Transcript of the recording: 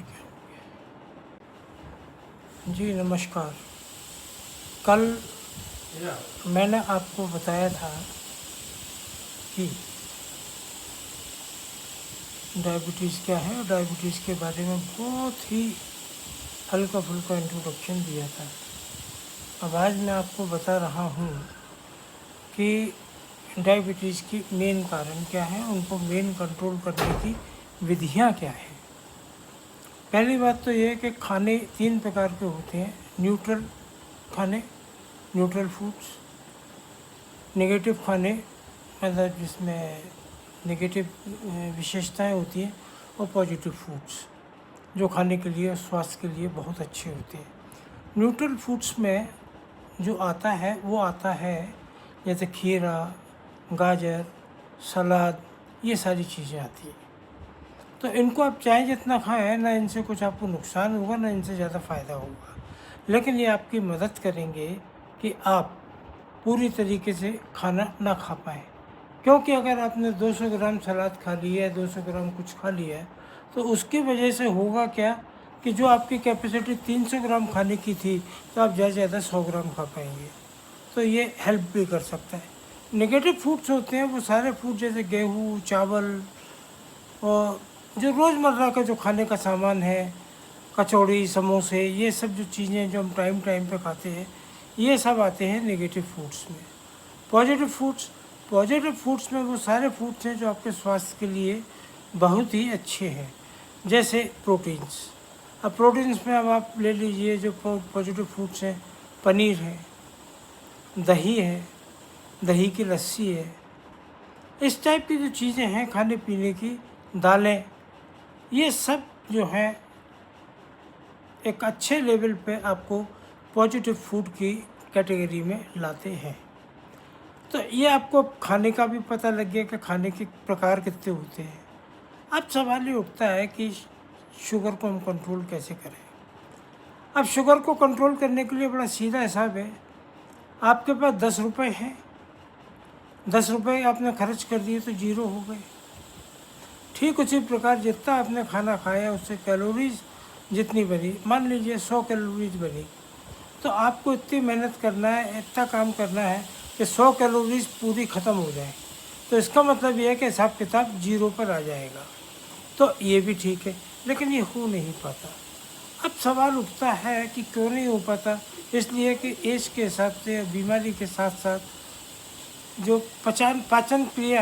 क्या हो गया जी। नमस्कार। कल मैंने आपको बताया था कि डायबिटीज़ क्या है और डायबिटीज़ के बारे में बहुत ही हल्का फुल्का इंट्रोडक्शन दिया था। अब आज मैं आपको बता रहा हूँ कि डायबिटीज़ की मेन कारण क्या है, उनको मेन कंट्रोल करने की विधियाँ क्या हैं। पहली बात तो ये है कि खाने 3 प्रकार के होते हैं। न्यूट्रल खाने, न्यूट्रल फूड्स, नेगेटिव खाने मतलब जिसमें नेगेटिव विशेषताएं होती हैं, और पॉजिटिव फूड्स जो खाने के लिए स्वास्थ्य के लिए बहुत अच्छे होते हैं। न्यूट्रल फूड्स में जो आता है वो आता है जैसे खीरा, गाजर, सलाद, ये सारी चीज़ें आती हैं। तो इनको आप चाहे जितना खाएं, ना इनसे कुछ आपको नुकसान होगा ना इनसे ज़्यादा फ़ायदा होगा, लेकिन ये आपकी मदद करेंगे कि आप पूरी तरीके से खाना ना खा पाएँ। क्योंकि अगर आपने 200 ग्राम सलाद खा लिया है, 200 ग्राम कुछ खा लिया है, तो उसकी वजह से होगा क्या कि जो आपकी कैपेसिटी 300 ग्राम खाने की थी, तो आप ज़्यादा से ज़्यादा 100 ग्राम खा पाएंगे। तो ये हेल्प भी कर सकता है। नेगेटिव फूड्स होते हैं वो सारे फूड जैसे गेहूँ, चावल और जो रोज़मर्रा का जो खाने का सामान है, कचौड़ी, समोसे, ये सब जो चीज़ें जो हम टाइम टाइम पे खाते हैं, ये सब आते हैं नेगेटिव फूड्स में। पॉजिटिव फूड्स में वो सारे फूड्स हैं जो आपके स्वास्थ्य के लिए बहुत ही अच्छे हैं, जैसे प्रोटीन्स। अब प्रोटीन्स में अब आप ले लीजिए जो पॉजिटिव फूड्स हैं, पनीर है, दही है, दही की लस्सी है, इस टाइप की जो चीज़ें हैं खाने पीने की, दालें, ये सब जो है एक अच्छे लेवल पे आपको पॉजिटिव फूड की कैटेगरी में लाते हैं। तो ये आपको खाने का भी पता लग गया कि खाने के प्रकार कितने होते हैं। अब सवाल ये उठता है कि शुगर को हम कंट्रोल कैसे करें। अब शुगर को कंट्रोल करने के लिए बड़ा सीधा हिसाब है। आपके पास 10 रुपये हैं, 10 रुपये आपने खर्च कर दिए तो 0 हो गए। ठीक उसी प्रकार जितना आपने खाना खाया उससे कैलोरीज जितनी बनी, मान लीजिए 100 कैलोरीज बनी, तो आपको इतनी मेहनत करना है, इतना काम करना है कि 100 कैलोरीज पूरी ख़त्म हो जाए। तो इसका मतलब ये है कि हिसाब किताब 0 पर आ जाएगा। तो ये भी ठीक है, लेकिन ये हो नहीं पाता। अब सवाल उठता है कि क्यों नहीं हो पाता। इसलिए कि एज के हिसाब से, बीमारी के साथ साथ जो पाचन क्रिया